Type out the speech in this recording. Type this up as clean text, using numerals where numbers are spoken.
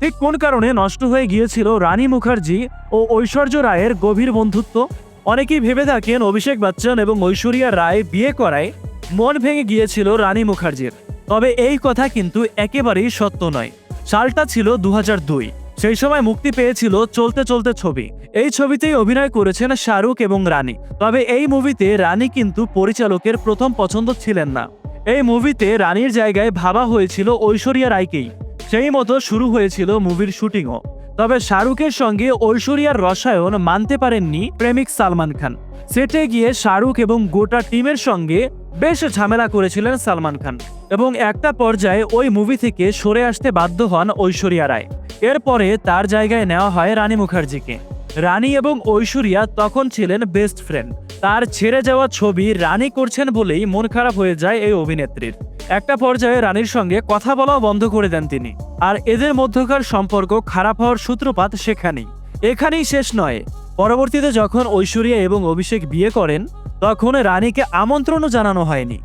ঠিক কোন কারণে নষ্ট হয়ে গিয়েছিল রানী মুখার্জি ও ঐশ্বর্য রায়ের গভীর বন্ধুত্ব? অনেকেই ভেবে থাকেন অভিষেক বচ্চন এবং ঐশ্বরিয়া রায় বিয়ে করায় মন ভেঙে গিয়েছিল রানী মুখার্জির। তবে এই কথা কিন্তু একেবারেই সত্য নয়। সালটা ছিল 2002। সেই সময় মুক্তি পেয়েছিল চলতে চলতে ছবি। এই ছবিতেই অভিনয় করেছেন শাহরুখ এবং রানী। তবে এই মুভিতে রানী কিন্তু পরিচালকের প্রথম পছন্দ ছিলেন না। এই মুভিতে রানীর জায়গায় ভাবা হয়েছিল ঐশ্বরিয়া রায়কেই। সেই মতো শুরু হয়েছিল মুভির শুটিংও। তবে শাহরুখের সঙ্গে ঐশ্বরিয়ার রসায়ন মানতে পারেননি প্রেমিক সালমান খান। সেটে গিয়ে শাহরুখ এবং গোটা টিমের সঙ্গে বেশ ঝামেলা করেছিলেন সালমান খান এবং একটা পর্যায়ে ওই মুভি থেকে সরে আসতে বাধ্য হন ঐশ্বরিয়া রায়। এরপরে তার জায়গায় নেওয়া হয় রানী মুখার্জিকে। রানী এবং ঐশ্বরিয়া তখন ছিলেন বেস্ট ফ্রেন্ড। তার ছেড়ে যাওয়া ছবি রানী করছেন বলেই মন খারাপ হয়ে যায় এই অভিনেত্রীর। একটা পর্যায়ে রানীর সঙ্গে কথা বলাও বন্ধ করে দেন তিনি। আর এদের মধ্যকার সম্পর্ক খারাপ হওয়ার সূত্রপাত সেখানেই। এখানেই শেষ নয়, পরবর্তীতে যখন ঐশ্বরিয়া এবং অভিষেক বিয়ে করেন তখন রানীকে আমন্ত্রণও জানানো হয়নি।